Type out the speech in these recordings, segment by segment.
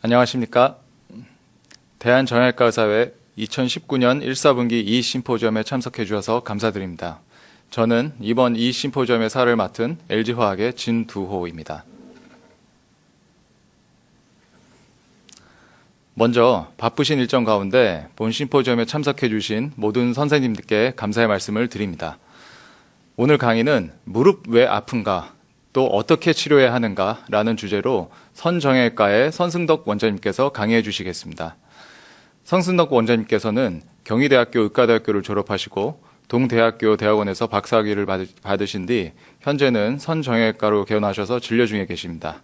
안녕하십니까. 대한정형외과의사회 2019년 1사분기 이심포지엄에 참석해 주셔서 감사드립니다. 저는 이번 이심포지엄의 사를 맡은 LG화학의 진두호입니다. 먼저 바쁘신 일정 가운데 본 심포지엄에 참석해 주신 모든 선생님들께 감사의 말씀을 드립니다. 오늘 강의는 무릎 왜 아픈가, 또 어떻게 치료해야 하는가 라는 주제로 선정형외과의 선승덕 원장님께서 강의해 주시겠습니다. 선승덕 원장님께서는 경희대학교 의과대학교를 졸업하시고 동대학교 대학원에서 박사학위를 받으신 뒤 현재는 선정형외과로 개원하셔서 진료 중에 계십니다.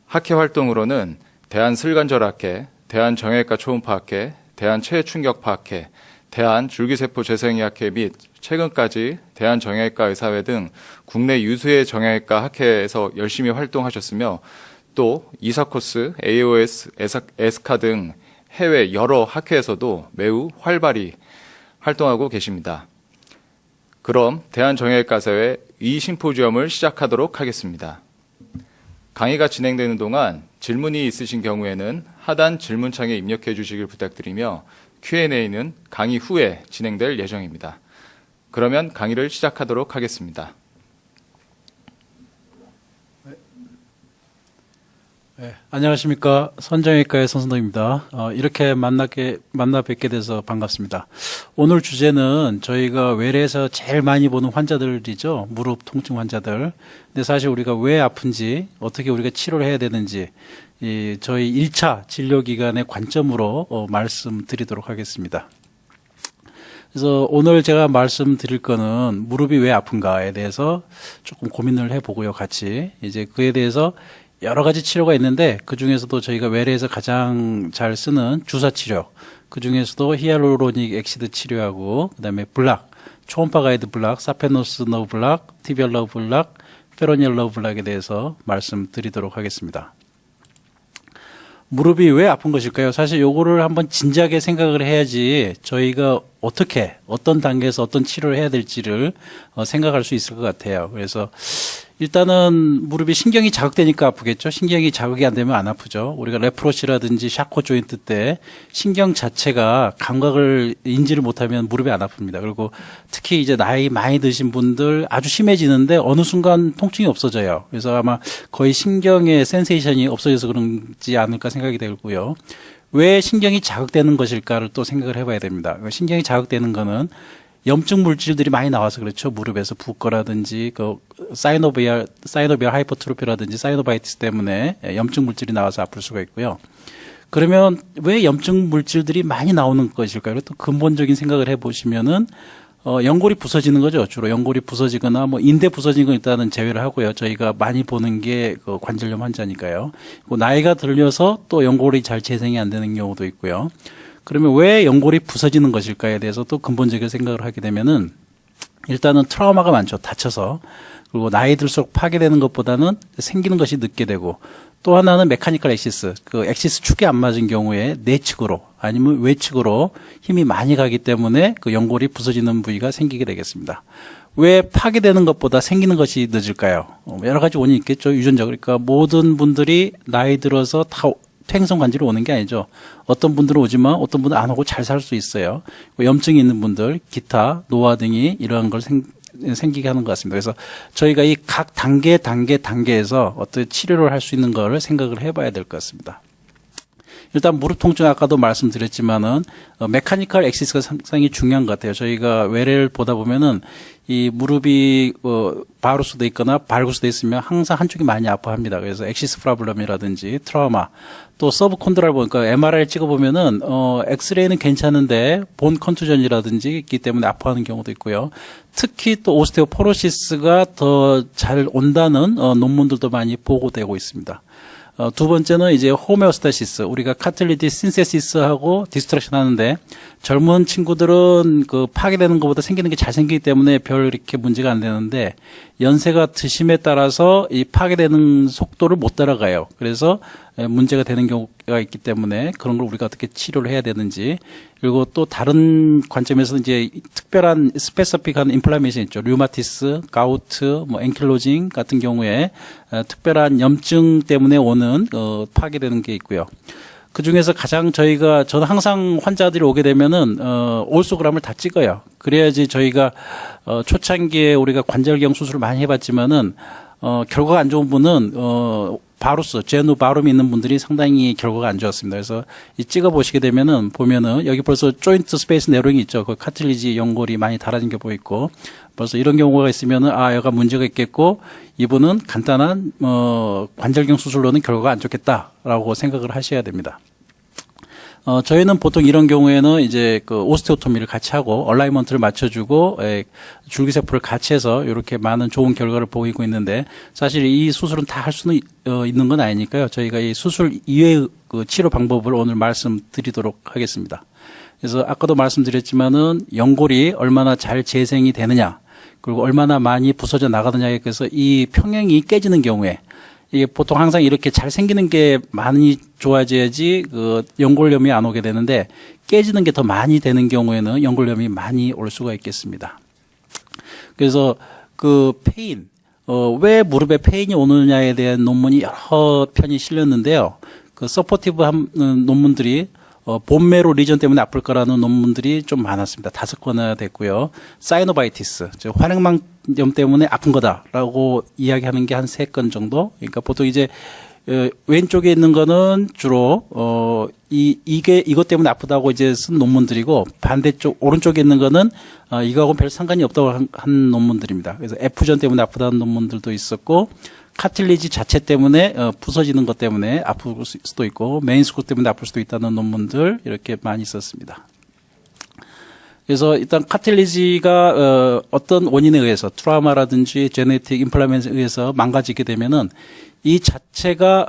학회 활동으로는 대한슬관절학회, 대한정형외과 초음파학회, 대한체충격파학회, 대한줄기세포 재생의학회 및 최근까지 대한정형외과의사회 등 국내 유수의 정형외과 학회에서 열심히 활동하셨으며 또 이사코스, AOS, 에스카 등 해외 여러 학회에서도 매우 활발히 활동하고 계십니다. 그럼 대한정형외과의사회 이심포지엄을 시작하도록 하겠습니다. 강의가 진행되는 동안 질문이 있으신 경우에는 하단 질문창에 입력해 주시길 부탁드리며 Q&A는 강의 후에 진행될 예정입니다. 그러면 강의를 시작하도록 하겠습니다. 네, 안녕하십니까. 선정외과의 선승덕입니다. 이렇게 만나 뵙게 돼서 반갑습니다. 오늘 주제는 저희가 외래에서 제일 많이 보는 환자들이죠. 무릎 통증 환자들. 근데 사실 우리가 왜 아픈지, 어떻게 우리가 치료를 해야 되는지, 저희 1차 진료 기간의 관점으로 말씀드리도록 하겠습니다. 그래서 오늘 제가 말씀드릴 거는 무릎이 왜 아픈가에 대해서 조금 고민을 해보고요, 같이. 이제 그에 대해서 여러 가지 치료가 있는데 그 중에서도 저희가 외래에서 가장 잘 쓰는 주사 치료, 그 중에서도 히알루로닉 액시드 치료하고 그다음에 블락, 초음파 가이드 블락, 사페노스 너브 블락, 티비얼 너브 블락, 페로니얼 너브 블락에 대해서 말씀드리도록 하겠습니다. 무릎이 왜 아픈 것일까요? 사실 요거를 한번 진지하게 생각을 해야지 저희가 어떻게, 어떤 단계에서 어떤 치료를 해야 될지를 생각할 수 있을 것 같아요. 그래서 일단은 무릎이 신경이 자극되니까 아프겠죠. 신경이 자극이 안 되면 안 아프죠. 우리가 레프로시라든지 샤코 조인트 때 신경 자체가 감각을 인지를 못하면 무릎이 안 아픕니다. 그리고 특히 이제 나이 많이 드신 분들 아주 심해지는데 어느 순간 통증이 없어져요. 그래서 아마 거의 신경의 센세이션이 없어져서 그런지 않을까 생각이 되고요. 왜 신경이 자극되는 것일까를 또 생각을 해봐야 됩니다. 신경이 자극되는 거는 염증 물질들이 많이 나와서 그렇죠. 무릎에서 붓거라든지 그 사이노비얼 하이퍼트로피라든지 사이노바이티스 때문에 염증 물질이 나와서 아플 수가 있고요. 그러면 왜 염증 물질들이 많이 나오는 것일까요? 또 근본적인 생각을 해보시면은 연골이 부서지는 거죠. 주로 연골이 부서지거나 뭐 인대 부서지는 건 일단은 제외를 하고요. 저희가 많이 보는 게 그 관절염 환자니까요. 나이가 들려서 또 연골이 잘 재생이 안 되는 경우도 있고요. 그러면 왜 연골이 부서지는 것일까에 대해서 또 근본적인 생각을 하게 되면은 일단은 트라우마가 많죠. 다쳐서. 그리고 나이 들수록 파괴되는 것보다는 생기는 것이 늦게 되고 또 하나는 메카니컬 엑시스. 그 엑시스 축이 안 맞은 경우에 내측으로 아니면 외측으로 힘이 많이 가기 때문에 그 연골이 부서지는 부위가 생기게 되겠습니다. 왜 파괴되는 것보다 생기는 것이 늦을까요? 여러 가지 원인이 있겠죠. 유전자. 그러니까 모든 분들이 나이 들어서 다 퇴행성 관절이 오는 게 아니죠. 어떤 분들은 오지만 어떤 분들은 안 오고 잘 살 수 있어요. 염증이 있는 분들, 기타, 노화 등이 이러한 걸 생기게 하는 것 같습니다. 그래서 저희가 이 각 단계에서 어떤 치료를 할 수 있는 거를 생각을 해봐야 될 것 같습니다. 일단 무릎 통증 아까도 말씀드렸지만은 메카니컬 엑시스가 상당히 중요한 것 같아요. 저희가 외래를 보다 보면은 이 무릎이 바루스돼 있거나 발구스돼 있으면 항상 한쪽이 많이 아파합니다. 그래서 엑시스 프라블럼이라든지 트라우마 또 서브콘드랄 보니까 MRI를 찍어보면은 엑스레이는 괜찮은데 본 컨투전이라든지 있기 때문에 아파하는 경우도 있고요. 특히 또 오스테오포로시스가 더 잘 온다는 논문들도 많이 보고되고 있습니다. 두 번째는 이제 호메오스타시스. 우리가 카틸리티 신세시스하고 디스트럭션 하는데 젊은 친구들은 그 파괴되는 것보다 생기는 게 잘 생기기 때문에 별 이렇게 문제가 안 되는데 연세가 드심에 따라서 이 파괴되는 속도를 못 따라가요. 그래서 문제가 되는 경우가 있기 때문에 그런 걸 우리가 어떻게 치료를 해야 되는지, 그리고 또 다른 관점에서 이제 특별한 스페시픽한 인플라메이션 있죠. 류마티스, 가우트, 뭐 앵킬로징 같은 경우에 특별한 염증 때문에 오는 파괴되는 게 있고요. 그 중에서 가장 저는 항상 환자들이 오게 되면은 올소그램을 다 찍어요. 그래야지 저희가 초창기에 우리가 관절경 수술을 많이 해봤지만은 결과가 안 좋은 분은 바루스, 제누바룸이 있는 분들이 상당히 결과가 안 좋았습니다. 그래서 이 찍어 보시게 되면은 보면은 여기 벌써 조인트 스페이스 내로잉이 있죠. 그 카틸리지 연골이 많이 달아진 게 보이고 벌써 이런 경우가 있으면은 여가 문제가 있겠고 이분은 간단한 관절경 수술로는 결과가 안 좋겠다라고 생각을 하셔야 됩니다. 저희는 보통 이런 경우에는 이제 그 오스테오토미를 같이 하고 얼라이먼트를 맞춰주고 줄기세포를 같이 해서 이렇게 많은 좋은 결과를 보이고 있는데 사실 이 수술은 다 할 수는 있는 건 아니니까요. 저희가 이 수술 이외의 그 치료 방법을 오늘 말씀드리도록 하겠습니다. 그래서 아까도 말씀드렸지만은 연골이 얼마나 잘 재생이 되느냐 그리고 얼마나 많이 부서져 나가느냐에 따라서 이 평형이 깨지는 경우에 이게 보통 항상 이렇게 잘 생기는 게 많이 좋아져야지 그 연골염이 안 오게 되는데 깨지는 게 더 많이 되는 경우에는 연골염이 많이 올 수가 있겠습니다. 그래서 그 페인, 왜 무릎에 페인이 오느냐에 대한 논문이 여러 편이 실렸는데요. 그 서포티브한 논문들이 본메로 리전 때문에 아플 거라는 논문들이 좀 많았습니다. 5건이나 됐고요. 사이노바이티스, 즉 활액망염 때문에 아픈 거다라고 이야기하는 게 한 3건 정도. 그러니까 보통 이제 왼쪽에 있는 거는 주로 이것 때문에 아프다고 이제 쓴 논문들이고 반대쪽 오른쪽에 있는 거는 이거하고는 별 상관이 없다고 한 논문들입니다. 그래서 F전 때문에 아프다는 논문들도 있었고 카틸리지 자체 때문에 부서지는 것 때문에 아플 수도 있고 메인스쿠 때문에 아플 수도 있다는 논문들 이렇게 많이 있었습니다. 그래서 일단 카틸리지가 어떤 원인에 의해서 트라우마라든지 제네틱 인플라멘에 의해서 망가지게 되면은 이 자체가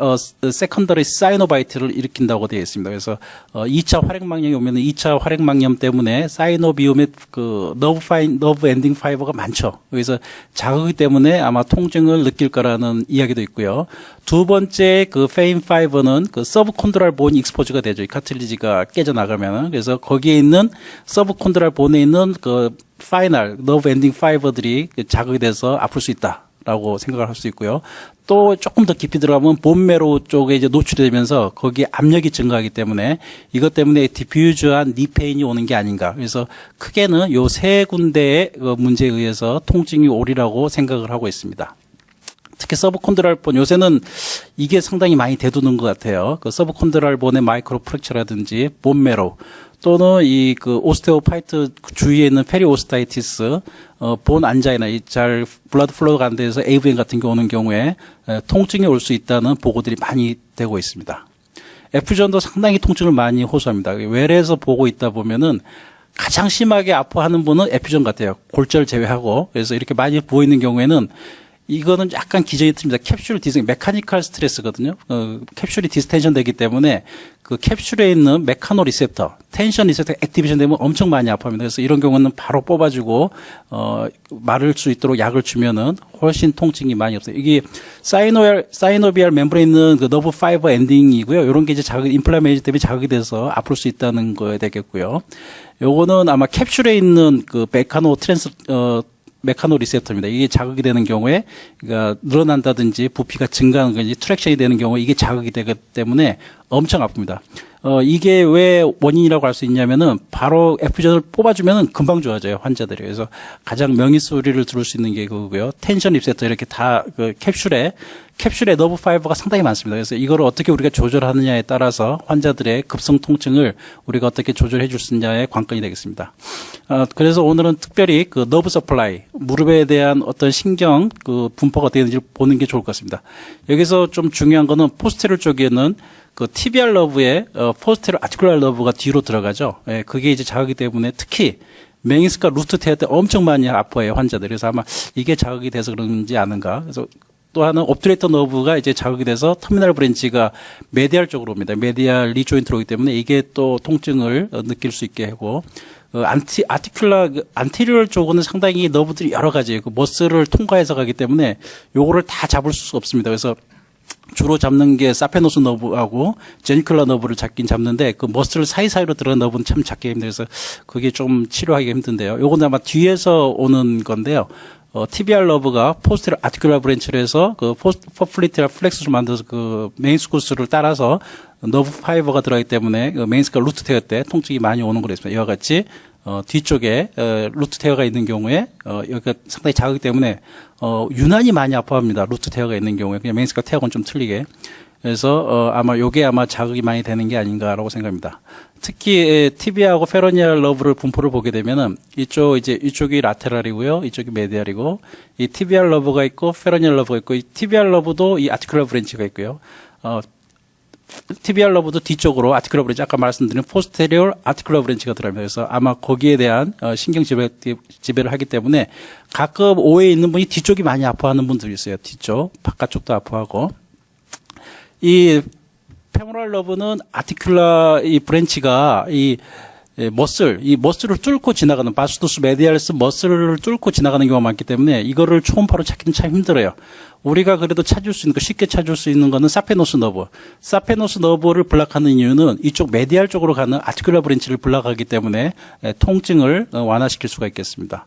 세컨더리 사이노바이트를 일으킨다고 되어 있습니다. 그래서 2차 활액망염이 오면은 2차 활액망염 때문에 사이노비움의 그 너브 엔딩 파이버가 많죠. 그래서 자극 때문에 아마 통증을 느낄 거라는 이야기도 있고요. 두 번째 그 페인 파이버는 그 서브콘드랄 본 익스포즈가 되죠. 이 카틸리지가 깨져 나가면은. 그래서 거기에 있는 서브콘드랄 본에 있는 그 파이널 너브 엔딩 파이버들이 자극이 돼서 아플 수 있다. 라고 생각을 할 수 있고요. 또 조금 더 깊이 들어가면 본메로 쪽에 이제 노출이 되면서 거기에 압력이 증가하기 때문에 이것 때문에 디퓨즈한 니페인이 오는 게 아닌가. 그래서 크게는 요 3군데의 문제에 의해서 통증이 오리라고 생각을 하고 있습니다. 특히 서브콘드랄 본 요새는 이게 상당히 많이 대두는 것 같아요. 그 서브콘드랄 본의 마이크로 프랙처라든지 본메로 또는 이 그 오스테오파이트 주위에 있는 페리오스타이티스, 본 안자이나 이 잘 블러드 플로우가 안 돼서 AVN 같은 게 오는 경우에 통증이 올 수 있다는 보고들이 많이 되고 있습니다. F전도 상당히 통증을 많이 호소합니다. 외래에서 보고 있다 보면은 가장 심하게 아파하는 분은 F전 같아요. 골절 제외하고. 그래서 이렇게 많이 보이는 경우에는 이거는 약간 기전이 틀립니다. 캡슐 디스, 메카니컬 스트레스거든요. 캡슐이 디스텐션 되기 때문에 그 캡슐에 있는 메카노 리셉터, 텐션 리셉터 액티베이션 되면 엄청 많이 아파합니다. 그래서 이런 경우는 바로 뽑아주고, 마를 수 있도록 약을 주면은 훨씬 통증이 많이 없어요. 이게 사이노비알 멤브레인 있는 그 너브 파이버 엔딩이고요. 이런 게 이제 인플라메이션 때문에 자극이 돼서 아플 수 있다는 거에 되겠고요. 요거는 아마 캡슐에 있는 그 메카노 리셉터입니다. 이게 자극이 되는 경우에 그러니까 늘어난다든지 부피가 증가하는 건지 트랙션이 되는 경우에 이게 자극이 되기 때문에 엄청 아픕니다. 이게 왜 원인이라고 할 수 있냐면은 바로 F전을 뽑아주면은 금방 좋아져요, 환자들이. 그래서 가장 명의 소리를 들을 수 있는 게 그거고요. 텐션 리셉터 이렇게 다 그 캡슐에 너브 파이버가 상당히 많습니다. 그래서 이거를 어떻게 우리가 조절하느냐에 따라서 환자들의 급성 통증을 우리가 어떻게 조절해 줄 수 있느냐의 관건이 되겠습니다. 그래서 오늘은 특별히 그 너브 서플라이, 무릎에 대한 어떤 신경 그 분포가 어떻게 되는지 보는 게 좋을 것 같습니다. 여기서 좀 중요한 거는 포스테럴 쪽에는 그 티비알 러브에 포스테럴 아티큘라 러브가 뒤로 들어가죠. 예, 그게 이제 자극이 때문에 특히 맹이스과 루트 테어 때 엄청 많이 아파해요, 환자들이. 그래서 아마 이게 자극이 돼서 그런지 아는가. 그래서 또 하나는 옵트레이터 너브가 이제 자극이 돼서 터미널 브랜치가 메디알 쪽으로 옵니다. 메디알 리조인트로 오기 때문에 이게 또 통증을 느낄 수 있게 하고, 안테리얼 쪽은 상당히 너브들이 여러 가지예요. 그 머슬을 통과해서 가기 때문에 요거를 다 잡을 수 없습니다. 그래서 주로 잡는 게 사페노스 너브하고 제니클라 너브를 잡긴 잡는데 그 머슬 사이사이로 들어간 너브는 참 잡기 힘들어서 그게 좀 치료하기 힘든데요. 요건 아마 뒤에서 오는 건데요. TBR 러브가 포스테리어 아티큘라 브랜치를 해서 그 포플리티아 플렉스를 만들어서 그 메인스쿠스를 따라서 너브 파이버가 들어가기 때문에 그 메인스쿠스 루트 테어 때 통증이 많이 오는 거로 있습니다. 이와 같이 뒤쪽에 루트 테어가 있는 경우에 여기가 상당히 작기 때문에 유난히 많이 아파합니다. 루트 테어가 있는 경우에 그냥 메인스쿠스 테어는 좀 틀리게. 그래서 아마 요게 아마 자극이 많이 되는 게 아닌가라고 생각합니다. 특히 TBR하고 페로니얼 러브를 분포를 보게 되면은 이쪽이 라테랄이고요, 이쪽이 메디알이고 이 TBR 러브가 있고 페로니얼 러브가 있고 이 TBR 러브도 이 아티큘러 브랜치가 있고요. TBR 러브도 뒤쪽으로 아티큘러 브랜치 아까 말씀드린 포스테리얼 아티큘러 브랜치가 들어갑니다. 그래서 아마 거기에 대한 신경 지배를 하기 때문에 가끔 오해에 있는 분이 뒤쪽이 많이 아파하는 분들이 있어요. 뒤쪽, 바깥쪽도 아파하고. 이 페모랄 러브는 아티큘라 이 브랜치가 이 머슬을 뚫고 지나가는 바스투스 메디알스 머슬을 뚫고 지나가는 경우가 많기 때문에 이거를 초음파로 찾기는 참 힘들어요. 우리가 그래도 찾을 수 있는 거 쉽게 찾을 수 있는 거는 사페노스 너브. 사페노스 너브를 블락하는 이유는 이쪽 메디알 쪽으로 가는 아티큘라 브랜치를 블락하기 때문에 통증을 완화시킬 수가 있겠습니다.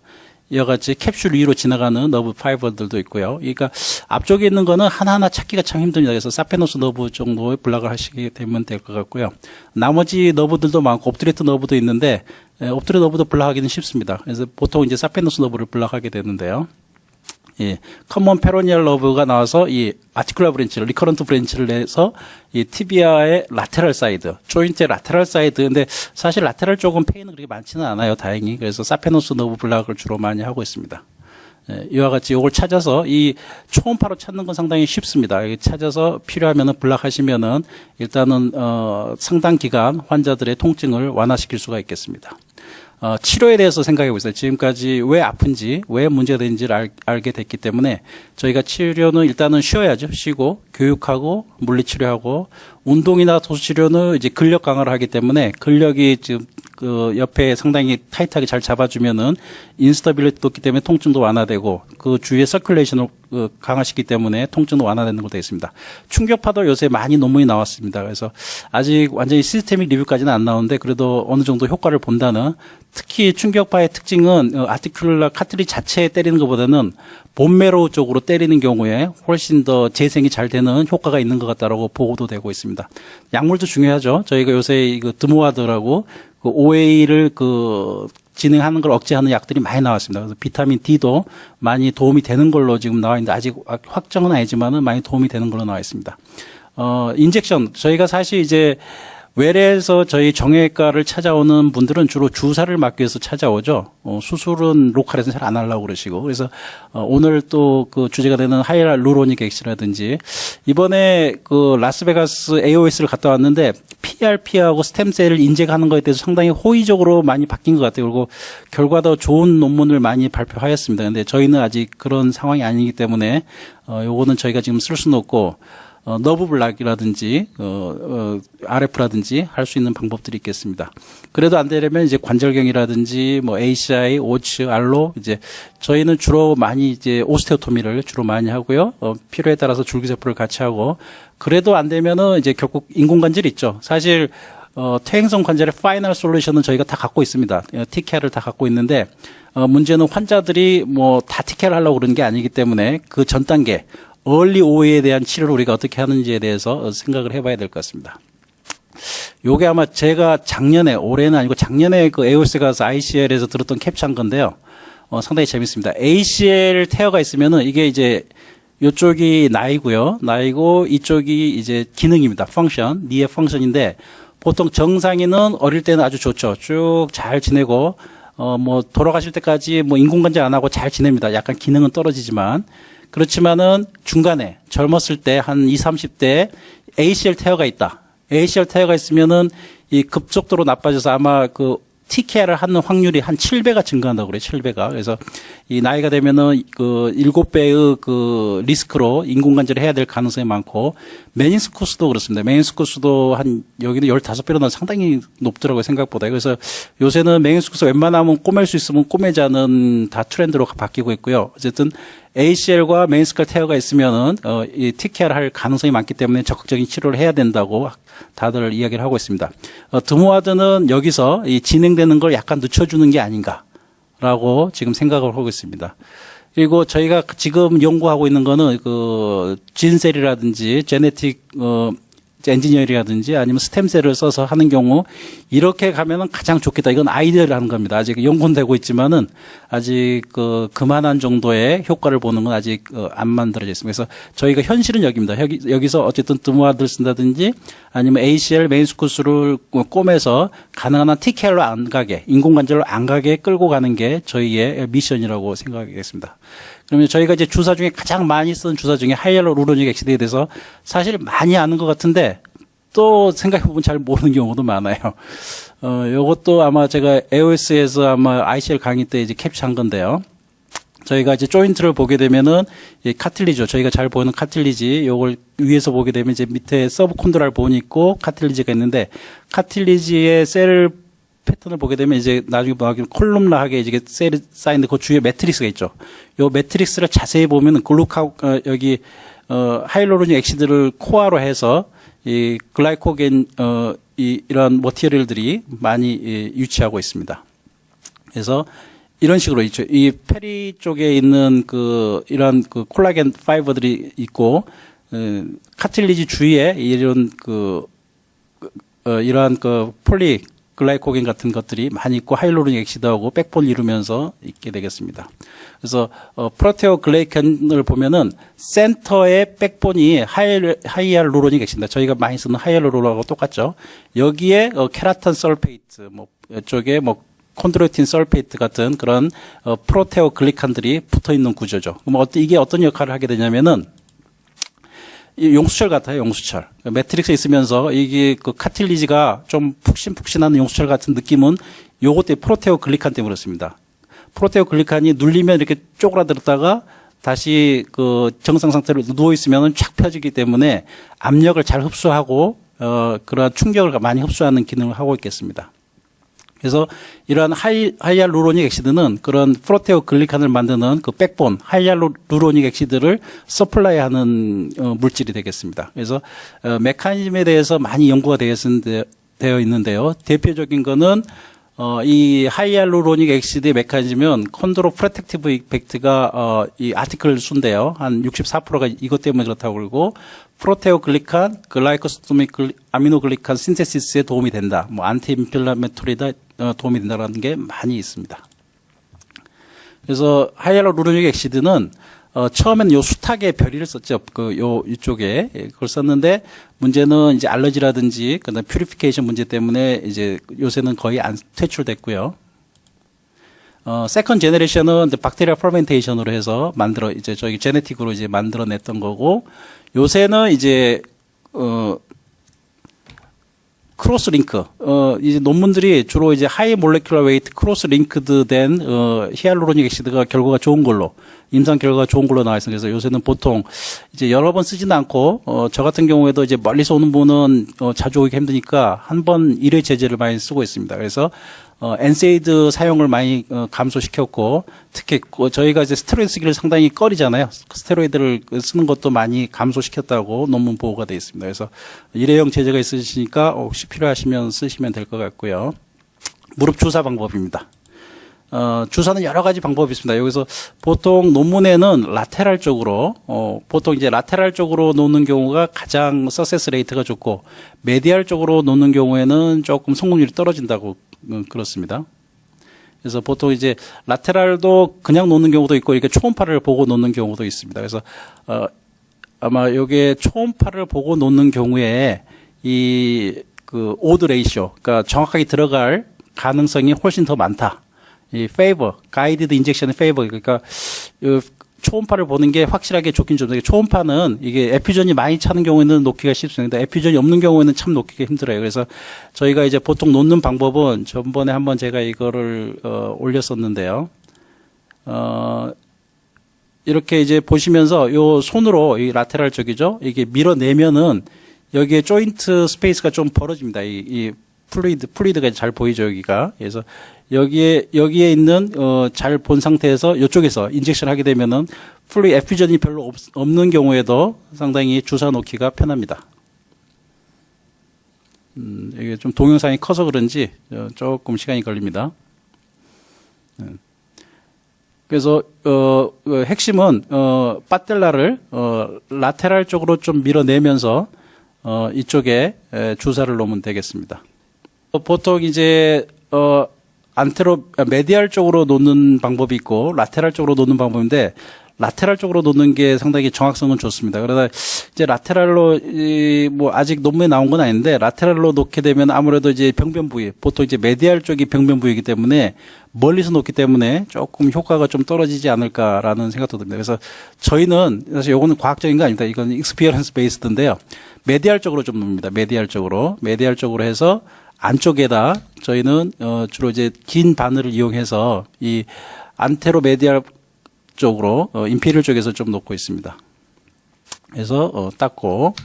이와 같이 캡슐 위로 지나가는 너브 파이버들도 있고요. 그러니까 앞쪽에 있는 거는 하나하나 찾기가 참 힘듭니다. 그래서 사페노스 너브 정도의 블락을 하시게 되면 될 것 같고요. 나머지 너브들도 많고 옵트레트 너브도 있는데 옵트레트 너브도 블락하기는 쉽습니다. 그래서 보통 이제 사페노스 너브를 블락하게 되는데요. 예, 커먼 페로니얼 러브가 나와서 이 아티큘라 브랜치를 리커런트 브랜치를 내서 이 티비아의 라테랄 사이드, 조인트의 라테랄 사이드. 근데 사실 라테랄 쪽은 페인은 그렇게 많지는 않아요, 다행히. 그래서 사페노스 너브 블락을 주로 많이 하고 있습니다. 예, 이와 같이 이걸 찾아서 이 초음파로 찾는 건 상당히 쉽습니다. 찾아서 필요하면은 블락하시면은 일단은 상당 기간 환자들의 통증을 완화시킬 수가 있겠습니다. 치료에 대해서 생각해 보세요. 지금까지 왜 아픈지, 왜 문제가 되는지를 알게 됐기 때문에 저희가 치료는 일단은 쉬어야죠. 쉬고, 교육하고, 물리치료하고, 운동이나 도수치료는 이제 근력 강화를 하기 때문에 근력이 지금 그 옆에 상당히 타이트하게 잘 잡아주면은 인스터빌리티도 있기 때문에 통증도 완화되고 그 주위에 서큘레이션을 강화시키기 때문에 통증도 완화되는 것도 있습니다. 충격파도 요새 많이 논문이 나왔습니다. 그래서 아직 완전히 시스테믹 리뷰까지는 안 나오는데 그래도 어느 정도 효과를 본다는 특히 충격파의 특징은 아티큘라 카트리지 자체에 때리는 것보다는 본메로우 쪽으로 때리는 경우에 훨씬 더 재생이 잘 되는 효과가 있는 것 같다라고 보고도 되고 있습니다. 약물도 중요하죠. 저희가 요새 이거 드모아드라고 그 OA를 진행하는 걸 억제하는 약들이 많이 나왔습니다. 그래서 비타민 D도 많이 도움이 되는 걸로 지금 나와 있는데 아직 확정은 아니지만은 많이 도움이 되는 걸로 나와 있습니다. 인젝션 저희가 사실 이제 외래에서 저희 정형외과를 찾아오는 분들은 주로 주사를 맞기 위해서 찾아오죠. 수술은 로컬에서 잘 안 하려고 그러시고. 그래서 오늘 또 그 주제가 되는 하이알루로닉 액시라든지 이번에 그 라스베가스 AOS를 갔다 왔는데 PRP하고 스템셀을 인젝하는 것에 대해서 상당히 호의적으로 많이 바뀐 것 같아요. 그리고 결과도 좋은 논문을 많이 발표하였습니다. 근데 저희는 아직 그런 상황이 아니기 때문에 요거는 저희가 지금 쓸 수는 없고 너브 블락이라든지 RF라든지 할 수 있는 방법들이 있겠습니다. 그래도 안 되려면 이제 관절경이라든지 뭐 ACI, 오츠, 알로 이제 저희는 주로 많이 이제 오스테오토미를 주로 많이 하고요. 필요에 따라서 줄기세포를 같이 하고 그래도 안 되면은 이제 결국 인공관절 있죠. 사실 퇴행성 관절의 파이널 솔루션은 저희가 다 갖고 있습니다. TCA를 다 갖고 있는데 문제는 환자들이 뭐 다 TCA를 하려고 그러는 게 아니기 때문에 그 전 단계 얼리 OA에 대한 치료를 우리가 어떻게 하는지에 대해서 생각을 해봐야 될 것 같습니다. 요게 아마 제가 작년에, 올해는 아니고 작년에 그 AOS 가서 ICL에서 들었던 캡처한 건데요. 상당히 재밌습니다. ACL 태어가 있으면은 이게 이제 요쪽이 나이고요. 나이고 이쪽이 이제 기능입니다. 펑션, 니의 펑션인데 보통 정상인은 어릴 때는 아주 좋죠. 쭉 잘 지내고, 뭐 돌아가실 때까지 뭐 인공관절 안 하고 잘 지냅니다. 약간 기능은 떨어지지만. 그렇지만은 중간에 젊었을 때 한 20, 30대 ACL 태어가 있다. ACL 태어가 있으면은 이 급속도로 나빠져서 아마 그 TCA를 하는 확률이 한 7배가 증가한다고 그래요. 7배가. 그래서 이 나이가 되면은 그 7배의 그 리스크로 인공관절을 해야 될 가능성이 많고 메니스쿠스도 그렇습니다. 메니스쿠스도 한 여기는 15배로는 상당히 높더라고요. 생각보다. 그래서 요새는 메니스쿠스 웬만하면 꼬맬 수 있으면 꼬매자는 다 트렌드로 바뀌고 있고요. 어쨌든 ACL과 메니스컬 테어가 있으면은 이 TCA를 할 가능성이 많기 때문에 적극적인 치료를 해야 된다고 다들 이야기를 하고 있습니다. 드모아드는 여기서 이 진행되는 걸 약간 늦춰주는 게 아닌가라고 지금 생각을 하고 있습니다. 그리고 저희가 지금 연구하고 있는 거는 그 진셀이라든지 제네틱 엔지니어링이라든지 아니면 스템셀을 써서 하는 경우 이렇게 가면은 가장 좋겠다. 이건 아이디어를 하는 겁니다. 아직 연구는 되고 있지만은 아직 그만한 정도의 효과를 보는 건 아직 안 만들어져 있습니다. 그래서 저희가 현실은 여기입니다. 여기서 어쨌든 드모아드를 쓴다든지 아니면 ACL 메인스 코스를 꼬매서 가능한 한 TKR로 안 가게, 인공관절로 안 가게 끌고 가는 게 저희의 미션이라고 생각하겠습니다. 그러면 저희가 이제 주사 중에 가장 많이 쓰는 주사 중에 하이알루로닉 액시드에 대해서 사실 많이 아는 것 같은데 또 생각해보면 잘 모르는 경우도 많아요. 요것도 아마 제가 AOS에서 아마 ICL 강의 때 이제 캡처한 건데요. 저희가 이제 조인트를 보게 되면은 이 카틸리지, 저희가 잘 보이는 카틸리지, 요걸 위에서 보게 되면 이제 밑에 서브콘드랄 본이 있고 카틸리지가 있는데 카틸리지의 셀 패턴을 보게 되면 이제 나중에 콜룸라하게 이제 셀이 쌓이는데 그 주위에 매트릭스가 있죠. 요 매트릭스를 자세히 보면 여기 하이알루로닉 액시드를 코어로 해서 이 글라이코겐 이런 머티리얼들이 많이 유치하고 있습니다. 그래서 이런 식으로 있죠. 이 페리 쪽에 있는 이런 콜라겐 파이버들이 있고 카틸리지 주위에 이런 이러한 폴리 글라이코겐 같은 것들이 많이 있고 하이알루로닉 액시드하고 백본을 이루면서 있게 되겠습니다. 그래서 프로테오 글라이칸을 보면은 센터의 백본이 하이알루로닉 액시드입니다. 저희가 많이 쓰는 하이알루론하고 똑같죠. 여기에 케라탄 설페이트, 이쪽에 콘드로이틴 설페이트 같은 그런 프로테오 글리칸들이 붙어 있는 구조죠. 그럼 이게 어떤 역할을 하게 되냐면은 용수철 같아요, 용수철. 매트릭스에 있으면서 이게 카틸리지가 좀 푹신푹신한 용수철 같은 느낌은 요것 때문에 프로테오 글리칸 때문에 그렇습니다. 프로테오 글리칸이 눌리면 이렇게 쪼그라들었다가 다시 정상 상태로 누워있으면 쫙 펴지기 때문에 압력을 잘 흡수하고, 그러한 충격을 많이 흡수하는 기능을 하고 있겠습니다. 그래서 이러한 하이알루로닉 액시드는 그런 프로테오 글리칸을 만드는 백본 하이알루로닉 액시드를 서플라이하는 물질이 되겠습니다. 그래서 메커니즘에 대해서 많이 연구가 되어 있는데요. 대표적인 거는 이 하이알루로닉 액시드의 메커니즘은 콘드로 프로텍티브 이펙트가 이 아티클 수인데요. 한 64%가 이것 때문에 그렇다고 그러고 프로테오 글리칸, 글라이코스토믹 아미노글리칸 신테시스에 도움이 된다. 안티인플라메토리다 도움이 된다는 게 많이 있습니다. 그래서 하이알루로닉 액시드는 처음에는 요 수탉의 별이를 썼죠. 이쪽에 그걸 썼는데 문제는 이제 알러지라든지 그다음 퓨리피케이션 문제 때문에 이제 요새는 거의 안 퇴출됐고요. 세컨 제너레이션은 박테리아 퍼멘테이션으로 해서 이제 저희 제네틱으로 이제 만들어냈던 거고 요새는 이제 크로스 링크, 이제 논문들이 주로 이제 하이 몰레큘러 웨이트 크로스 링크드 된, 히알루로닉 액시드가 결과가 좋은 걸로, 임상 결과가 좋은 걸로 나와 있습니다. 그래서 요새는 보통 이제 여러 번 쓰지는 않고, 저 같은 경우에도 이제 멀리서 오는 분은, 자주 오기가 힘드니까 한 번 1회 제제를 많이 쓰고 있습니다. 그래서, 엔세이드 사용을 많이 감소시켰고 특히 저희가 이제 스테로이드 쓰기를 상당히 꺼리잖아요. 스테로이드를 쓰는 것도 많이 감소시켰다고 논문 보고가 되어 있습니다. 그래서 일회용 제제가 있으시니까 혹시 필요하시면 쓰시면 될 것 같고요. 무릎 주사 방법입니다. 주사는 여러 가지 방법이 있습니다. 여기서 보통 논문에는 라테랄 쪽으로, 보통 이제 라테랄 쪽으로 놓는 경우가 가장 서세스 레이트가 좋고, 메디알 쪽으로 놓는 경우에는 조금 성공률이 떨어진다고 그렇습니다. 그래서 보통 이제 라테랄도 그냥 놓는 경우도 있고, 이렇게 초음파를 보고 놓는 경우도 있습니다. 그래서, 아마 요게 초음파를 보고 놓는 경우에 오드 레이쇼, 그러니까 정확하게 들어갈 가능성이 훨씬 더 많다. 이 페이버, 가이디드 인젝션의 페이버, 그러니까 초음파를 보는 게 확실하게 좋긴 좋은데 초음파는 이게 에퓨전이 많이 차는 경우에는 놓기가 쉽습니다. 에퓨전이 없는 경우에는 참 놓기가 힘들어요. 그래서 저희가 이제 보통 놓는 방법은 전번에 한번 제가 이거를 올렸었는데요. 이렇게 이제 보시면서 요 손으로 이 라테랄 쪽이죠. 이게 밀어내면은 여기에 조인트 스페이스가 좀 벌어집니다. 이 플루이드가 잘 보이죠, 여기가. 그래서 여기에 있는, 잘 본 상태에서 이쪽에서 인젝션 하게 되면은 에퓨전이 별로 없는 경우에도 상당히 주사 놓기가 편합니다. 이게 좀 동영상이 커서 그런지 조금 시간이 걸립니다. 그래서 핵심은 파텔라를 라테랄 쪽으로 좀 밀어내면서 이쪽에 주사를 놓으면 되겠습니다. 보통 이제 메디알 쪽으로 놓는 방법이 있고 라테랄 쪽으로 놓는 방법인데 라테랄 쪽으로 놓는 게 상당히 정확성은 좋습니다. 그러다 이제 라테랄로 뭐 아직 논문에 나온 건 아닌데 라테랄로 놓게 되면 아무래도 이제 병변 부위, 보통 이제 메디알 쪽이 병변 부위이기 때문에 멀리서 놓기 때문에 조금 효과가 좀 떨어지지 않을까라는 생각도 듭니다. 그래서 저희는 사실 요거는 과학적인 거 아닙니다. 이건 익스피리언스 베이스드인데요. 메디알 쪽으로 좀 놓습니다. 메디알 쪽으로 해서 안쪽에다 저희는 주로 이제 긴 바늘을 이용해서 이 안테로 메디알 쪽으로 인피리얼 쪽에서 좀 놓고 있습니다. 그래서 닦고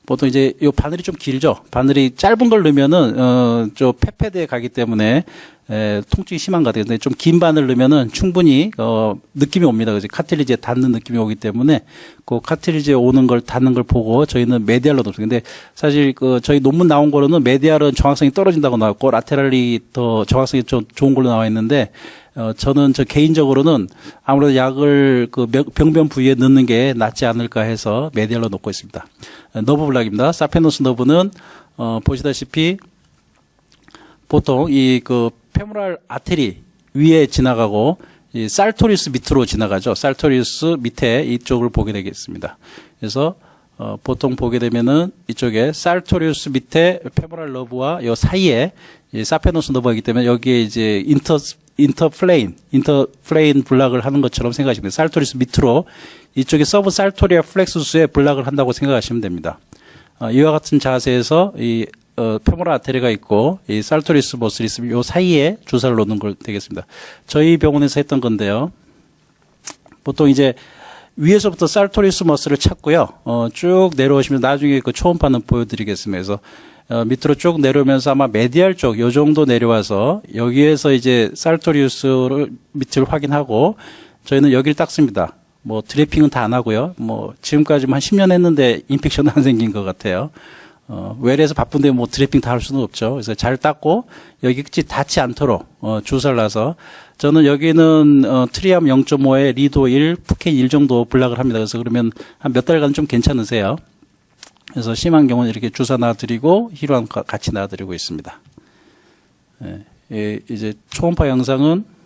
보통 이제 이 바늘이 좀 길죠. 바늘이 짧은 걸 넣으면은 저 페패드에 가기 때문에 통증이 심한 것 같아요. 근데 좀 긴 바늘 넣으면은 충분히 느낌이 옵니다. 그래서 카틸리지에 닿는 느낌이 오기 때문에 그 카틸리지에 오는 걸 닿는 걸 보고 저희는 메디알로 놓습니다. 근데 사실 저희 논문 나온 거로는 메디알은 정확성이 떨어진다고 나왔고 라테랄이 더 정확성이 좀 좋은 걸로 나와 있는데 저는 개인적으로는 아무래도 약을 그 병변 부위에 넣는 게 낫지 않을까 해서 메디알로 놓고 있습니다. 너브 블락입니다. 사페노스 너브는 보시다시피 보통 이 페모랄 아테리 위에 지나가고 이 살토리우스 밑으로 지나가죠. 살토리우스 밑에 이쪽을 보게 되겠습니다. 그래서 보통 보게 되면은 이쪽에 살토리우스 밑에 페모랄 너브와 요 사이에 이 사페노스 너브가 있기 때문에 여기에 이제 인터플레인 블락을 하는 것처럼 생각하시면 됩니다. 살토리우스 밑으로 이쪽에 서브 살토리아 플렉수스에 블락을 한다고 생각하시면 됩니다. 이와 같은 자세에서 이 페모랄 아테리가 있고 이 살토리우스 머슬이 있으면 요 사이에 주사를 놓는 걸 되겠습니다. 저희 병원에서 했던 건데요. 보통 이제 위에서부터 살토리우스 머슬을 찾고요. 쭉 내려오시면 나중에 그 초음파는 보여드리겠습니다. 그래서 밑으로 쭉 내려오면서 아마 메디알 쪽 요 정도 내려와서 여기에서 이제 살토리우스를 밑을 확인하고 저희는 여기를 닦습니다. 뭐 드래핑은 다 안 하고요. 뭐 지금까지 한 10년 했는데 인펙션은 안 생긴 것 같아요. 외래에서 바쁜데 뭐 드래핑 다 할 수는 없죠. 그래서 잘 닦고 여기 끝이 닿지 않도록 주사를 놔서 저는 여기는 트리암 0.5에 리도 1, 푸켄 1 정도 블락을 합니다. 그래서 그러면 한 몇 달간 좀 괜찮으세요. 그래서 심한 경우는 이렇게 주사 놔드리고 힐환 같이 놔드리고 있습니다. 이제 초음파 영상은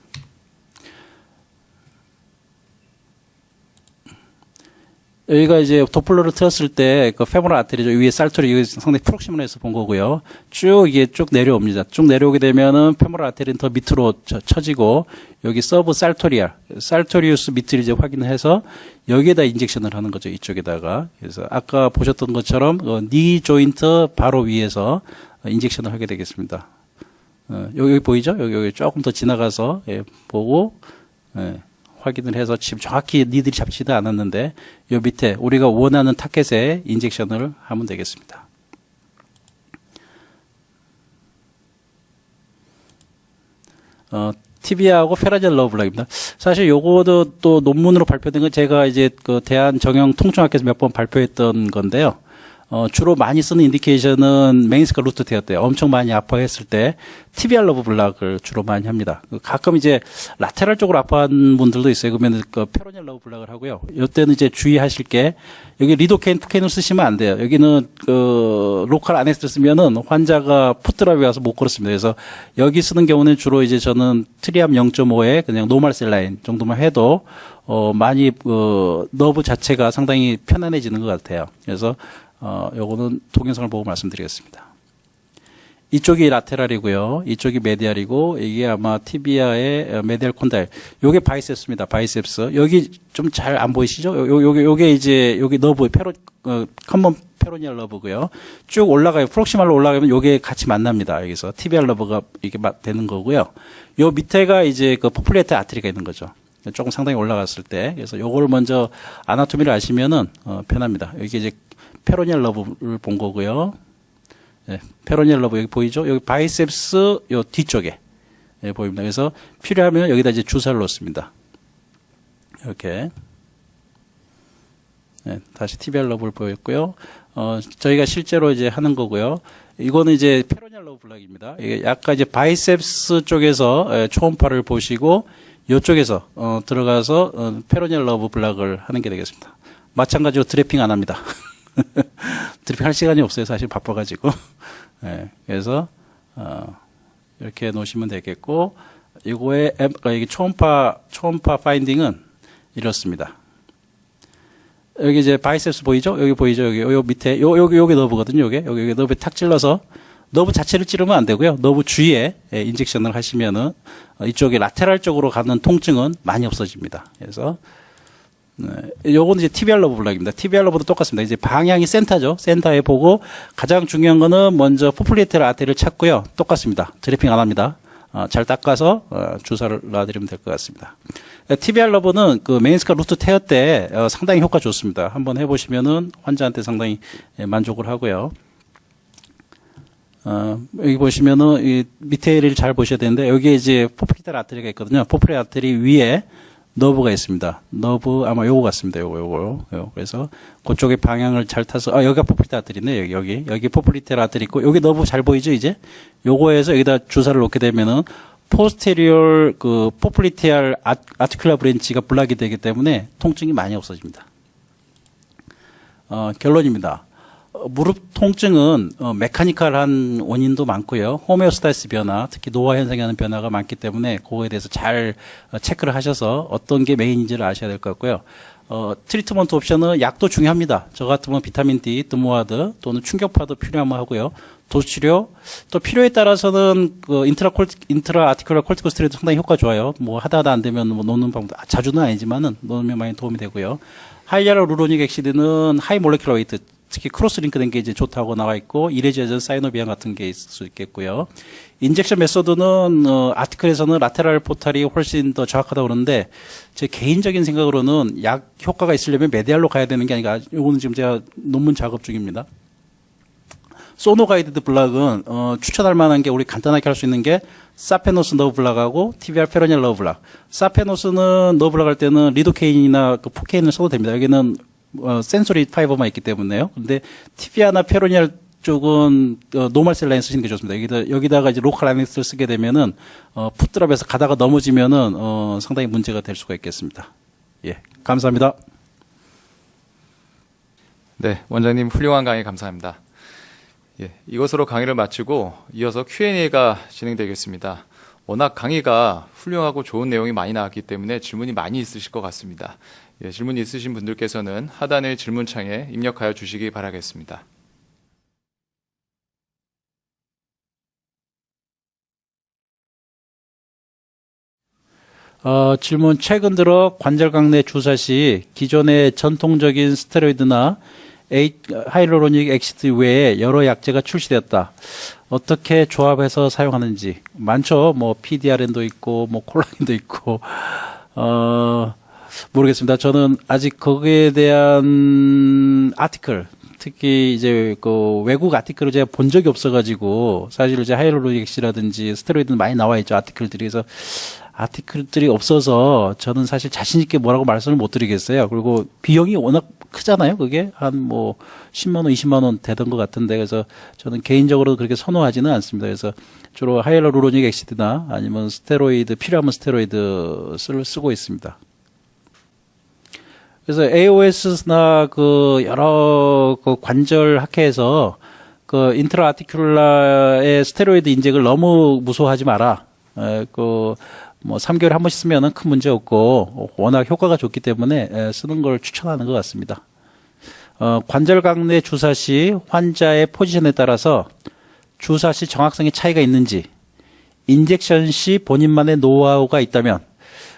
여기가 이제 도플러를 틀었을 때 그 페모랄 아테리죠. 위에 살토리 여기 상당히 프록시멀에서 본 거고요. 쭉 이게 쭉 내려옵니다. 쭉 내려오게 되면은 페모랄 아테리는 더 밑으로 처지고 여기 서브 살토리우스 밑을 이제 확인해서 여기에다 인젝션을 하는 거죠. 이쪽에다가. 그래서 아까 보셨던 것처럼 니 조인트 바로 위에서 인젝션을 하게 되겠습니다. 여기 보이죠? 여기 조금 더 지나가서 보고 확인을 해서 지금 정확히 니들이 잡지도 않았는데 요 밑에 우리가 원하는 타켓에 인젝션을 하면 되겠습니다. 티비아하고 페라젤 러블락입니다. 사실 요거도 또 논문으로 발표된 건 제가 이제 그 대한정형통증학회에서 몇 번 발표했던 건데요. 주로 많이 쓰는 인디케이션은 메니스컬 루트 테어 때 엄청 많이 아파했을 때 티비알 러브 블락을 주로 많이 합니다. 가끔 이제 라테랄 쪽으로 아파하는 분들도 있어요. 그러면 그 페로니얼 러브 블락을 하고요. 이때는 이제 주의하실 게 여기 리도케인, 푸케인을 쓰시면 안 돼요. 여기는 그 로컬 아네스를 쓰면은 환자가 풋드랍이 와서 못 걸었습니다. 그래서 여기 쓰는 경우는 주로 이제 저는 트리암 0.5에 그냥 노멀 셀라인 정도만 해도 많이 너브 자체가 상당히 편안해지는 것 같아요. 그래서 요거는 동영상을 보고 말씀드리겠습니다. 이쪽이 라테랄이고요. 이쪽이 메디알이고 이게 아마 티비아의 메디알 콘다일. 요게 바이셉스입니다. 바이셉스. 여기 좀 잘 안 보이시죠? 요게 이제 여기 너브 커먼 페로니얼 러브고요. 쭉 올라가요. 프록시말로 올라가면 요게 같이 만납니다. 여기서 티비알 러브가 이게 되는 거고요. 요 밑에가 이제 그 포플레이트 아트리가 있는 거죠. 조금 상당히 올라갔을 때. 그래서 요거를 먼저 아나토미를 아시면은 편합니다. 여기 이제 페로니얼 러브를 본 거고요. 페로니얼 러브 여기 보이죠? 여기 바이셉스 요 뒤쪽에 보입니다. 그래서 필요하면 여기다 이제 주사를 놓습니다. 이렇게. 다시 티비알 러브를 보였고요. 저희가 실제로 이제 하는 거고요. 이거는 이제 페로니알 러브 블락입니다. 이게 약간 이제 바이셉스 쪽에서 초음파를 보시고 이쪽에서 들어가서 페로니알 러브 블락을 하는 게 되겠습니다. 마찬가지로 드래핑 안 합니다. 드래핑 할 시간이 없어요. 사실 바빠가지고. 네, 그래서 이렇게 놓으시면 되겠고, 이거의 이게 초음파 파인딩은 이렇습니다. 여기 이제 바이셉스 보이죠? 여기 보이죠? 여기 밑에 여기 너브거든요. 여기 너브에 탁 찔러서 너브 자체를 찌르면 안 되고요. 너브 주위에 인젝션을 하시면은 이쪽에 라테랄 쪽으로 가는 통증은 많이 없어집니다. 그래서 요거는 이제 TBR 러브 블락입니다. TBR 러브도 똑같습니다. 이제 방향이 센터죠. 센터에 보고 가장 중요한 거는 먼저 포플리테럴 아테리를 찾고요. 똑같습니다. 드래핑 안 합니다. 잘 닦아서 주사를 놔드리면 될 것 같습니다. TBR 러브는 그 메인스카 루트 테어 때 상당히 효과 좋습니다. 한번 해보시면은 환자한테 상당히 만족을 하고요. 여기 보시면은 이 밑에를 잘 보셔야 되는데 여기에 이제 포플리테럴 아테리가 있거든요. 포플리테럴 아테리 위에 너브가 있습니다. 너브 아마 요거 같습니다. 요거. 그래서 그쪽의 방향을 잘 타서 여기가 포플리테럴 아테리네. 여기 포플리테럴 아테리 있고 여기 너브 잘 보이죠, 이제? 요거에서 여기다 주사를 놓게 되면은 포스테리얼 그 포플리테알 아티큘라 브랜치가 블락이 되기 때문에 통증이 많이 없어집니다. 결론입니다. 무릎 통증은 메카니컬한 원인도 많고요. 호메오스타시스 변화, 특히 노화 현상이 하는 변화가 많기 때문에 그거에 대해서 잘 체크를 하셔서 어떤 게 메인인지를 아셔야 될 것 같고요. 트리트먼트 옵션은 약도 중요합니다. 저 같으면 비타민 D, 드모아드 또는 충격파도 필요하면 하고요. 도수치료 또 필요에 따라서는 그 인트라 아티큘라 콜티코스테로이드 상당히 효과 좋아요. 뭐 하다 안 되면 뭐 놓는 방법 자주는 아니지만은 놓으면 많이 도움이 되고요. 하이알루로닉 액시드는 하이 몰레큘러 웨이트 특히 크로스 링크된 게 이제 좋다고 나와 있고 이레지아전 사이노비안 같은 게 있을 수 있겠고요. 인젝션 메소드는 아티클에서는 라테랄 포탈이 훨씬 더 정확하다고 그러는데 제 개인적인 생각으로는 약 효과가 있으려면 메디알로 가야 되는 게 아니라 이거는 지금 제가 논문 작업 중입니다. 소노 가이드드 블락은 추천할 만한 게 우리 간단하게 할 수 있는 게 사페노스 너브 블락하고 TBR 페로니알 너브 블락. 사페노스는 너브 블락 할 때는 리도케인이나 그 포케인을 써도 됩니다. 여기는 센소리 파이버만 있기 때문에요. 근데 TBR나 페로니알 쪽은 노멀 셀 라인 쓰시는 게 좋습니다. 여기다가 이제 로컬 아넥스를 쓰게 되면은 풋드랍에서 가다가 넘어지면은 상당히 문제가 될 수가 있겠습니다. 예, 감사합니다. 네, 원장님 훌륭한 강의 감사합니다. 예, 이것으로 강의를 마치고 이어서 Q&A가 진행되겠습니다. 워낙 강의가 훌륭하고 좋은 내용이 많이 나왔기 때문에 질문이 많이 있으실 것 같습니다. 예, 질문이 있으신 분들께서는 하단의 질문창에 입력하여 주시기 바라겠습니다. 질문. 최근 들어 관절강 내 주사 시 기존의 전통적인 스테로이드나 하이로로닉 액시드 외에 여러 약제가 출시되었다. 어떻게 조합해서 사용하는지. 많죠. 뭐 PDRN도 있고 뭐 콜라겐도 있고 모르겠습니다. 저는 아직 거기에 대한 아티클, 특히 이제 그 외국 아티클을 제가 본 적이 없어가지고 사실 이제 하이로로닉 액시드라든지 스테로이드는 많이 나와 있죠. 아티클들이. 그래서 아티클들이 없어서 저는 사실 자신 있게 뭐라고 말씀을 못 드리겠어요. 그리고 비용이 워낙 크잖아요. 그게 한 뭐 10만 원, 20만 원 되던 것 같은데 그래서 저는 개인적으로 그렇게 선호하지는 않습니다. 그래서 주로 하이로로닉 액시드나 아니면 스테로이드 필요하면 스테로이드 쓰고 있습니다. 그래서 AOS나 그 여러 그 관절 학회에서 그 인트라 아티큘라의 스테로이드 인젝을 너무 무서워하지 마라. 뭐 3개월에 한 번씩 쓰면은 큰 문제 없고 워낙 효과가 좋기 때문에 쓰는 걸 추천하는 것 같습니다. 관절강 내 주사 시 환자의 포지션에 따라서 주사 시 정확성의 차이가 있는지, 인젝션 시 본인만의 노하우가 있다면,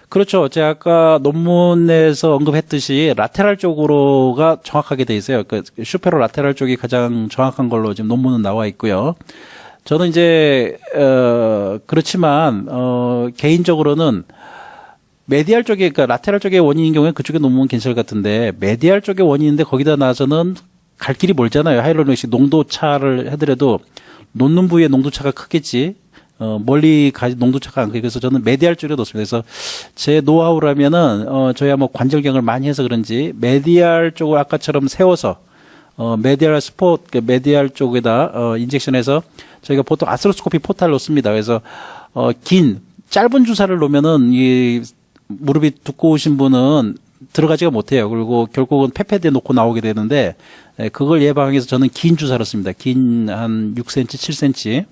그렇죠. 제가 아까 논문에서 언급했듯이 라테랄 쪽으로가 정확하게 돼 있어요. 그 슈페로 라테랄 쪽이 가장 정확한 걸로 지금 논문은 나와 있고요. 저는 이제 그렇지만 개인적으로는 메디알 쪽에, 그러니까 라테랄 쪽의 원인인 경우에 그쪽에 논문은 괜찮을 것 같은데 메디알 쪽의 원인인데 거기다 나서는 갈 길이 멀잖아요. 하이로닉시 농도 차를 해더라도 놓는 부위의 농도 차가 크겠지. 멀리 가지 농도 차가 안 크게. 그래서 저는 메디알 쪽에 놓습니다. 그래서 제 노하우라면은 저희야 뭐 관절경을 많이 해서 그런지 메디알 쪽을 아까처럼 세워서 메디알 메디알 쪽에다 인젝션해서 저희가 보통 아스트로스코피 포탈을 놓습니다. 그래서 짧은 주사를 놓으면은 이 무릎이 두꺼우신 분은 들어가지가 못해요. 그리고 결국은 페패드에 놓고 나오게 되는데 그걸 예방하기 위해서 저는 긴 주사를 씁니다. 긴 한 6cm, 7cm.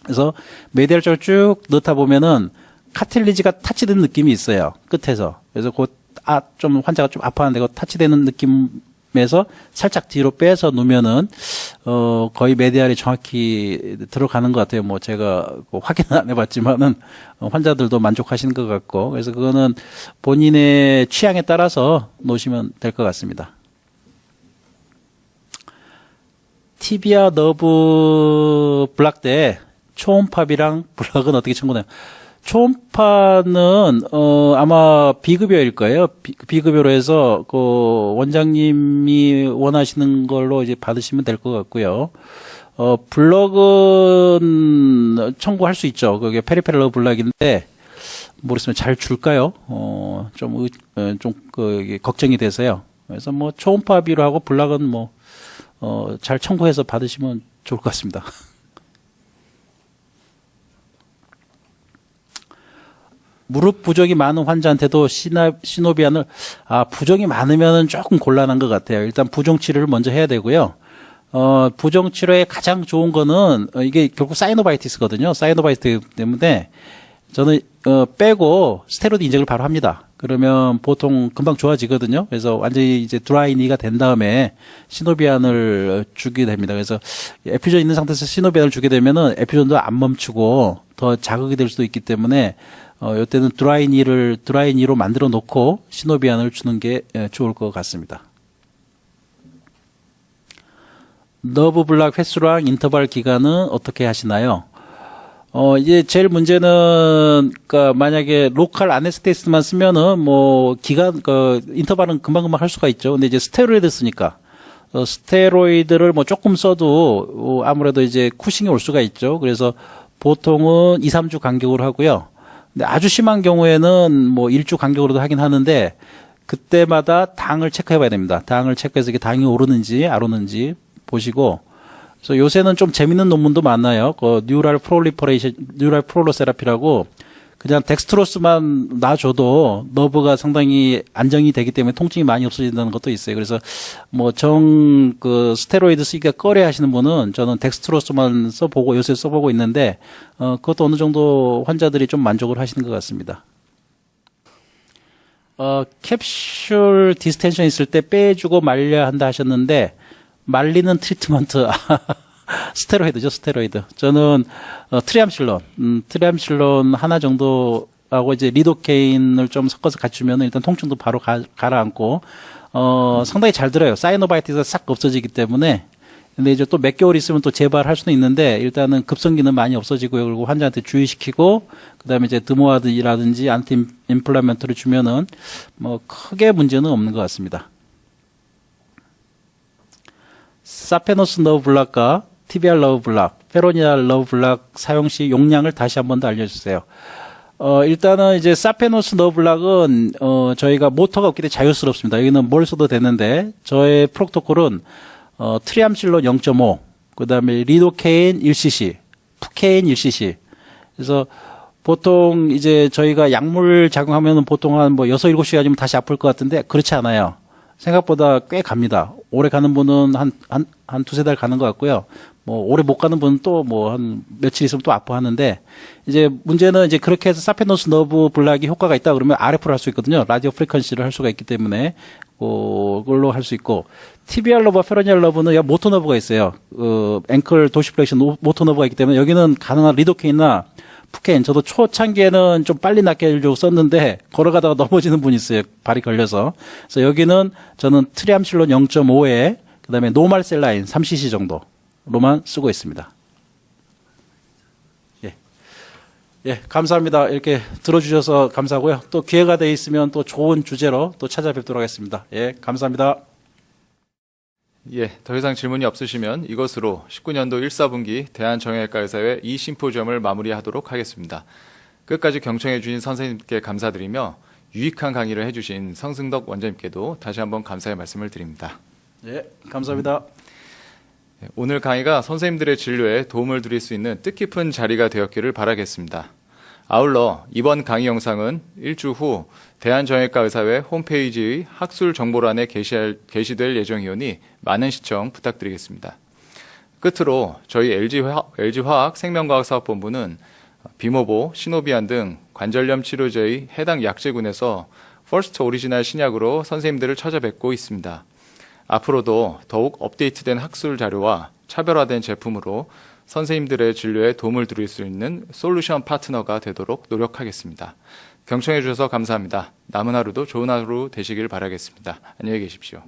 그래서 메디알 쪽을 쭉 넣다 보면은 카틸리지가 타치되는 느낌이 있어요. 끝에서. 그래서 좀 환자가 좀 아파하는데 그 타치되는 느낌에서 살짝 뒤로 빼서 놓으면은 거의 메디알이 정확히 들어가는 것 같아요. 뭐 제가 확인은 안 해봤지만은 환자들도 만족하시는 것 같고, 그래서 그거는 본인의 취향에 따라서 놓으시면 될 것 같습니다. 티비아 너브 블락 때 초음파비랑 블락은 어떻게 청구해요? 초음파는 아마 비급여일 거예요. 비급여로 해서 그 원장님이 원하시는 걸로 이제 받으시면 될 것 같고요. 블럭은 청구할 수 있죠. 그게 페리페럴 블락인데 모르겠으면 잘 줄까요? 이게 걱정이 돼서요. 그래서 뭐 초음파비로 하고 블락은 잘 청구해서 받으시면 좋을 것 같습니다. 무릎 부종이 많은 환자한테도 시노비안을, 부종이 많으면 조금 곤란한 것 같아요. 일단 부종 치료를 먼저 해야 되고요. 부종 치료에 가장 좋은 거는, 이게 결국 사이노바이티스거든요. 사이노바이티스 때문에 저는, 빼고 스테로이드 인젝을 바로 합니다. 그러면 보통 금방 좋아지거든요. 그래서 완전히 이제 드라이니가 된 다음에 시노비안을 주게 됩니다. 그래서 에피존 있는 상태에서 시노비안을 주게 되면은 에피존도 안 멈추고 더 자극이 될 수도 있기 때문에 이때는 드라이니로 만들어 놓고 시노비안을 주는 게 좋을 것 같습니다. 너브 블락 횟수랑 인터벌 기간은 어떻게 하시나요? 이제 제일 문제는, 만약에 로컬 아네스테스만 쓰면은, 인터벌은 금방금방 할 수가 있죠. 근데 이제 스테로이드 쓰니까, 스테로이드를 조금 써도, 아무래도 이제 쿠싱이 올 수가 있죠. 그래서 보통은 2, 3주 간격으로 하고요. 근데 아주 심한 경우에는 1주 간격으로도 하긴 하는데, 그때마다 당을 체크해 봐야 됩니다. 당을 체크해서 이게 당이 오르는지, 안 오르는지 보시고, 그래서 요새는 좀 재밌는 논문도 많아요. 뉴럴 프롤로세라피라고 그냥 덱스트로스만 놔줘도 너브가 상당히 안정이 되기 때문에 통증이 많이 없어진다는 것도 있어요. 그래서 스테로이드 쓰기가 꺼려 하시는 분은 저는 덱스트로스만 요새 써보고 있는데, 그것도 어느 정도 환자들이 좀 만족을 하시는 것 같습니다. 캡슐 디스텐션 있을 때 빼주고 말려야 한다 하셨는데, 말리는 트리트먼트, 스테로이드죠, 스테로이드. 저는, 트리암실론 하나 정도 하고 이제 리도케인을 좀 섞어서 갖추면 일단 통증도 바로 가라앉고, 상당히 잘 들어요. 사이노바이티스가 싹 없어지기 때문에. 근데 이제 또 몇 개월 있으면 또 재발할 수는 있는데, 일단은 급성기는 많이 없어지고요. 그리고 환자한테 주의시키고, 그 다음에 이제 드모아드라든지 안티 인플라멘트를 주면은, 크게 문제는 없는 것 같습니다. 사페노스 너브 블락과 티비알 너브 블락, 페로니알 너브 블락 사용 시 용량을 다시 한 번 더 알려주세요. 일단은 이제 사페노스 너브 블락은 저희가 모터가 없기 때문에 자유스럽습니다. 여기는 뭘 써도 되는데 저의 프로토콜은 트리암실론 0.5, 그다음에 리도케인 1cc, 푸케인 1cc. 그래서 보통 이제 저희가 약물 작용하면은 보통 한 6, 7시간이면 다시 아플 것 같은데 그렇지 않아요. 생각보다 꽤 갑니다. 오래 가는 분은 한 두세 달 가는 것 같고요. 오래 못 가는 분은 또 한 며칠 있으면 또 아파하는데, 이제 문제는 이제 그렇게 해서 사페노스 너브 블락이 효과가 있다 그러면 RF를 할 수 있거든요. 라디오 프리퀀시를 할 수가 있기 때문에, 그걸로 할 수 있고, TBR 러브와 페로니알 러브는 모터 너브가 있어요. 앵클 도시플렉션 모터 너브가 있기 때문에 여기는 가능한 리도케인이나 푸케인, 저도 초창기에는 좀 빨리 낫게 하려고 썼는데 걸어가다가 넘어지는 분이 있어요. 발이 걸려서. 그래서 여기는 저는 트리암실론 0.5에 그다음에 노말셀라인 3cc 정도로만 쓰고 있습니다. 예, 감사합니다. 이렇게 들어주셔서 감사하고요. 또 기회가 돼 있으면 또 좋은 주제로 또 찾아뵙도록 하겠습니다. 예, 감사합니다. 예, 더 이상 질문이 없으시면 이것으로 19년도 1사분기 대한정형외과의사회 이 심포지엄을 마무리하도록 하겠습니다. 끝까지 경청해 주신 선생님께 감사드리며 유익한 강의를 해주신 성승덕 원장님께도 다시 한번 감사의 말씀을 드립니다. 네, 감사합니다. 오늘 강의가 선생님들의 진료에 도움을 드릴 수 있는 뜻깊은 자리가 되었기를 바라겠습니다. 아울러 이번 강의 영상은 일주 후 대한정형외과 의사회 홈페이지의 학술 정보란에 게시될 예정이오니 많은 시청 부탁드리겠습니다. 끝으로 저희 LG화학 생명과학사업본부는 비모보, 시노비안 등 관절염 치료제의 해당 약제군에서 퍼스트 오리지널 신약으로 선생님들을 찾아뵙고 있습니다. 앞으로도 더욱 업데이트된 학술 자료와 차별화된 제품으로 선생님들의 진료에 도움을 드릴 수 있는 솔루션 파트너가 되도록 노력하겠습니다. 경청해 주셔서 감사합니다. 남은 하루도 좋은 하루 되시길 바라겠습니다. 안녕히 계십시오.